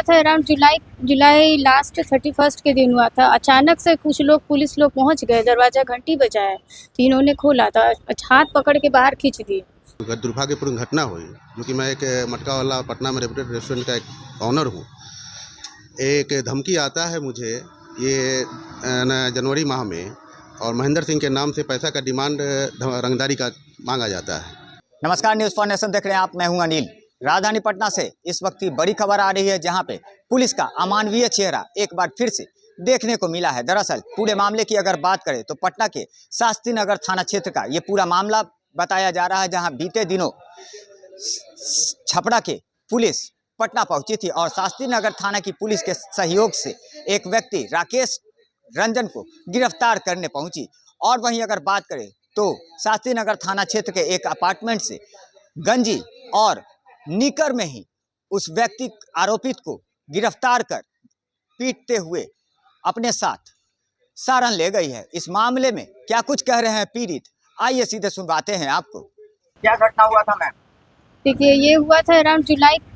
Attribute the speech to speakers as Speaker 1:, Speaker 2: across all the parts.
Speaker 1: था अराउंड जुलाई लास्ट 31 के दिन हुआ था। अचानक से कुछ लोग पुलिस लोग पहुंच गए, दरवाजा घंटी बजाया तो इन्होंने खोला था, हाथ पकड़ के बाहर खींच दिए।
Speaker 2: दुर्भाग्यपूर्ण घटना हुई, जो कि मैं एक मटका वाला पटना में रेपुटेड रेस्टोरेंट का एक ऑनर हूँ। एक धमकी आता है मुझे ये जनवरी माह में, और महेंद्र सिंह के नाम से पैसा का डिमांड रंगदारी का मांगा जाता है।
Speaker 3: नमस्कार, न्यूज़ फॉर नेशन देख रहे हैं आप। मैं हूं अनिल। राजधानी पटना से इस वक्त की बड़ी खबर आ रही है, जहां पे पुलिस का अमानवीय चेहरा एक बार फिर से देखने को मिला है। दरअसल पूरे मामले की अगर बात करें तो पटना के शास्त्री नगर थाना क्षेत्र का ये पूरा मामला बताया जा रहा है, जहां बीते दिनों छपरा के पुलिस पटना पहुंची थी और शास्त्री नगर थाना की पुलिस के सहयोग से एक व्यक्ति राकेश रंजन को गिरफ्तार करने पहुंची। और वहीं अगर बात करें तो शास्त्री नगर थाना क्षेत्र के एक अपार्टमेंट से गंजी और निकर में ही उस व्यक्ति आरोपित को गिरफ्तार कर पीटते हुए अपने साथ सारण ले गई है। इस मामले में क्या कुछ कह रहे हैं पीड़ित, आइए सीधे सुनवाते हैं आपको। क्या घटना हुआ था मैम?
Speaker 1: देखिए, ये हुआ था अराउंड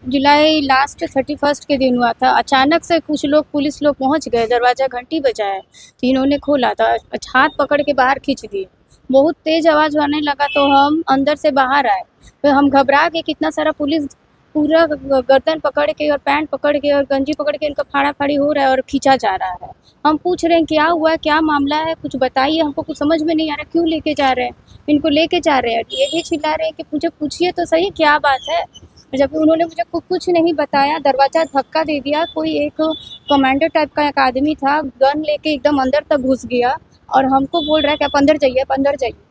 Speaker 1: जुलाई लास्ट 31 के दिन हुआ था। अचानक से कुछ लोग पुलिस लोग पहुंच गए, दरवाजा घंटी बजाया तो इन्होंने खोला था, हाथ पकड़ के बाहर खींच दिए। बहुत तेज आवाज़ आने लगा तो हम अंदर से बाहर आए, फिर हम घबरा के, कितना सारा पुलिस पूरा गर्दन पकड़ के और पैंट पकड़ के और गंजी पकड़ के इनका फाड़ा फाड़ी हो रहा है और खींचा जा रहा है। हम पूछ रहे हैं क्या हुआ है, क्या मामला है, कुछ बताइए, हमको कुछ समझ में नहीं आ रहा, क्यों लेके जा रहे हैं, इनको लेके जा रहे हैं। ये भी चिल्ला रहे हैं कि मुझे पूछिए तो सही क्या बात है। जब उन्होंने मुझे कुछ नहीं बताया, दरवाज़ा धक्का दे दिया। कोई एक कमांडर टाइप का एक आदमी था, गन लेके एकदम अंदर तक घुस गया और हमको बोल रहा है कि आप अंदर जाइए, आप अंदर जाइए।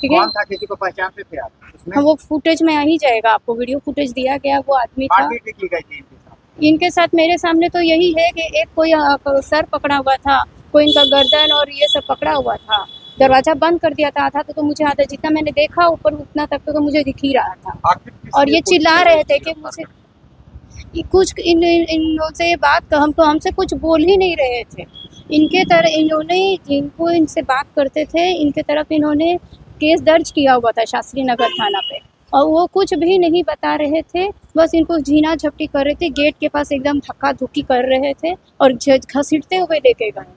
Speaker 1: ठीक है,
Speaker 3: कौन था? किसी को पहचानते थे आप उसमें?
Speaker 1: हाँ, वो फुटेज में आ ही जाएगा, आपको वीडियो फुटेज दिया गया। वो आदमी था।
Speaker 3: मारपीट भी की गई थी
Speaker 1: इनके साथ मेरे सामने तो यही है कि एक कोई सर पकड़ा हुआ था, कोई इनका गर्दन और ये सब पकड़ा हुआ था। दरवाजा बंद कर दिया था आधा, तो मुझे आधा, जितना मैंने देखा ऊपर उतना तक तो मुझे दिख ही रहा था। और ये चिल्ला रहे थे कि मुझे कुछ इन से बात, हमसे कुछ बोल ही नहीं रहे थे। इनके तरह इन्होंने, जिनको इनसे बात करते थे, इनके तरफ इन्होंने केस दर्ज किया हुआ था शास्त्री नगर थाना पे, और वो कुछ भी नहीं बता रहे थे। बस इनको झीना झपटी कर रहे थे, गेट के पास एकदम धक्का धुक्की कर रहे थे और घसीटते हुए लेके गए।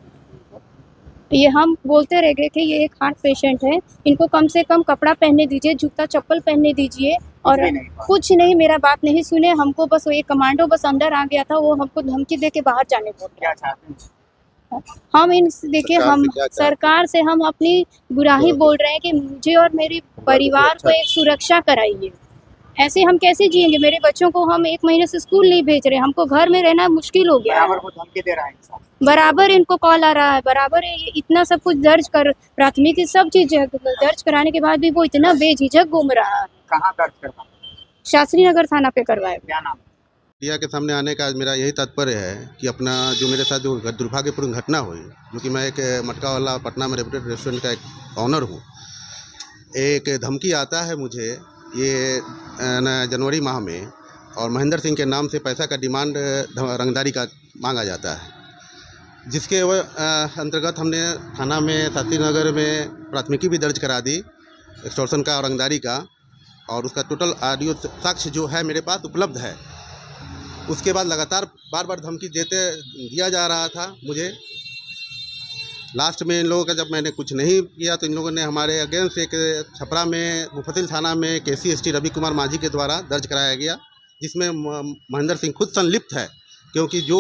Speaker 1: ये हम बोलते रह गए कि ये एक हार्ट पेशेंट है, इनको कम से कम कपड़ा पहनने दीजिए, जूता चप्पल पहनने दीजिए। और कुछ नहीं, मेरा बात नहीं सुने। हमको बस वो एक कमांडो बस अंदर आ गया था, वो हमको धमकी दे के बाहर जाने को।
Speaker 3: क्या चाहते हैं
Speaker 1: हम इन देखिए, हम सरकार से हम अपनी गुराही बोल रहे हैं कि मुझे और मेरे परिवार को एक सुरक्षा कराइए। ऐसे हम कैसे जिएंगे? मेरे बच्चों को हम 1 महीने से स्कूल नहीं भेज रहे, हमको घर में रहना मुश्किल हो गया है।
Speaker 3: बराबर को धमकी दे रहा है इंसान।
Speaker 1: बराबर इनको कॉल आ रहा है, बराबर इतना सब कुछ दर्ज कर, प्राथमिक सब चीज दर्ज कराने के बाद भी वो इतना बेझिझक घूम रहा है।
Speaker 3: कहाँ दर्ज करवा?
Speaker 1: शास्त्री नगर थाना पे करवाए।
Speaker 3: क्या नाम?
Speaker 2: मीडिया के सामने आने का मेरा यही तात्पर्य है कि अपना जो मेरे साथ जो दुर्भाग्यपूर्ण घटना हुई, जो कि मैं एक मटका वाला पटना में रेपुटेड रेस्टोरेंट का एक ऑनर हूँ। एक धमकी आता है मुझे ये जनवरी माह में, और महेंद्र सिंह के नाम से पैसा का डिमांड रंगदारी का मांगा जाता है, जिसके अंतर्गत हमने थाना में शास्त्री नगर में प्राथमिकी भी दर्ज करा दी एक्सटॉर्शन का और रंगदारी का, और उसका टोटल ऑडियो साक्ष्य जो है मेरे पास उपलब्ध है। उसके बाद लगातार बार बार धमकी दिया जा रहा था मुझे। लास्ट में इन लोगों का जब मैंने कुछ नहीं किया तो इन लोगों ने हमारे अगेंस्ट एक छपरा में मुफस्सिल थाना में KC-ST रवि कुमार माझी के द्वारा दर्ज कराया गया, जिसमें महेंद्र सिंह खुद संलिप्त है, क्योंकि जो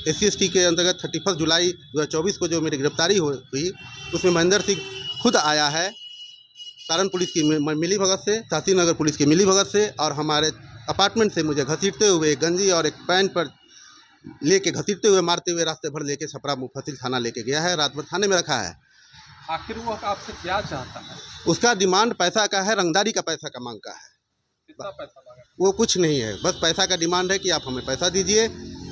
Speaker 2: SC-ST के अंतर्गत 31 जुलाई 2024 को जो मेरी गिरफ्तारी हुई, उसमें महेंद्र सिंह खुद आया है सारण पुलिस की मिलीभगत से, शास्त्री नगर पुलिस की मिलीभगत से, और हमारे अपार्टमेंट से मुझे घसीटते हुए गंजी और एक पैंट पर लेके घसीटते हुए मारते हुए रास्ते भर लेके छपरा मुफस्सिल थाना लेके गया है, रात भर थाने में रखा है।
Speaker 4: आखिर वो आपसे क्या चाहता है?
Speaker 2: उसका डिमांड पैसा का है, रंगदारी का पैसा का मांग का है।
Speaker 4: कितना पैसा मांगा?
Speaker 2: वो कुछ नहीं है, बस पैसा का डिमांड है कि आप हमें पैसा दीजिए,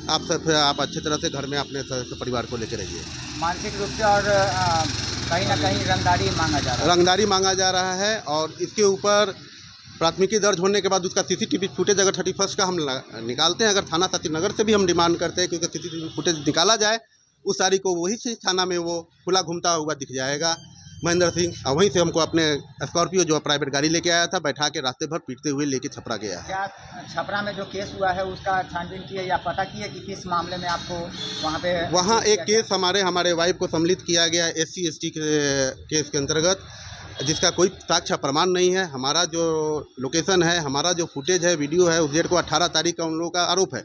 Speaker 2: आप अच्छी तरह से घर में अपने परिवार को लेकर रहिए।
Speaker 3: मानसिक रूप से और कहीं ना कहीं रंगदारी मांगा जा रहा है।
Speaker 2: रंगदारी मांगा जा रहा है, और इसके ऊपर प्राथमिकी दर्ज होने के बाद उसका CCTV फुटेज अगर 31 का हम निकालते हैं, अगर थाना शास्त्री नगर से भी हम डिमांड करते हैं, क्योंकि CCTV फुटेज निकाला जाए उस तारीख को वही से थाना में वो खुला घूमता हुआ दिख जाएगा। महेंद्र सिंह, और वहीं से हमको अपने स्कॉर्पियो जो प्राइवेट गाड़ी लेके आया था बैठा के रास्ते भर पीटते हुए लेके छपरा गया।
Speaker 3: क्या छपरा में जो केस हुआ है उसका छानबीन किए या पता किए कि किस मामले में आपको
Speaker 2: वहाँ एक केस हमारे वाइफ को सम्मिलित किया गया SC/ST के केस के अंतर्गत, जिसका कोई साक्ष्य प्रमाण नहीं है। हमारा जो लोकेशन है, हमारा जो फुटेज है, वीडियो है, उस डेट को 18 तारीख का उन लोगों का आरोप है,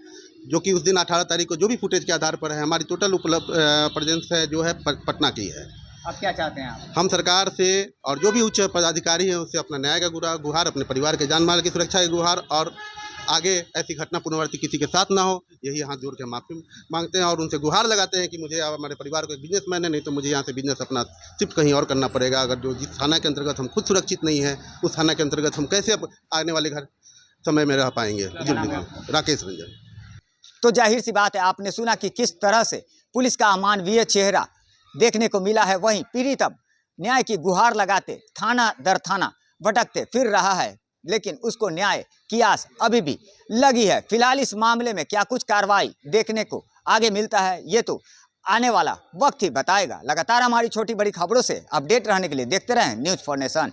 Speaker 2: जो कि उस दिन 18 तारीख को जो भी फुटेज के आधार पर है, हमारी टोटल उपलब्ध प्रेजेंस है जो है पटना की है।
Speaker 3: अब क्या चाहते हैं आप?
Speaker 2: हम सरकार से और जो भी उच्च पदाधिकारी हैं उससे अपना न्याय का गुहार, अपने परिवार के जान माल की सुरक्षा की गुहार, और आगे ऐसी घटना पुनरावृत्ति किसी के साथ ना हो, यही हाथ जोड़ के माफ़ी मांगते हैं और उनसे गुहार लगाते हैं कि मुझे हमारे परिवार को एक बिजनेसमैन है, नहीं तो मुझे यहाँ से बिजनेस अपना शिफ्ट कहीं और करना पड़ेगा। अगर जो जिस थाना के अंतर्गत हम खुद सुरक्षित नहीं है, उस थाना के अंतर्गत हम कैसे आने वाले घर समय में रह पाएंगे। राकेश रंजन।
Speaker 3: तो जाहिर सी बात है, आपने सुना कि किस तरह से पुलिस का अमानवीय चेहरा देखने को मिला है। वहीं पीड़ित अब न्याय की गुहार लगाते थाना दर थाना भटकते फिर रहा है, लेकिन उसको न्याय की आस अभी भी लगी है। फिलहाल इस मामले में क्या कुछ कार्रवाई देखने को आगे मिलता है, ये तो आने वाला वक्त ही बताएगा। लगातार हमारी छोटी बड़ी खबरों से अपडेट रहने के लिए देखते रहें न्यूज़ फॉर नेशन।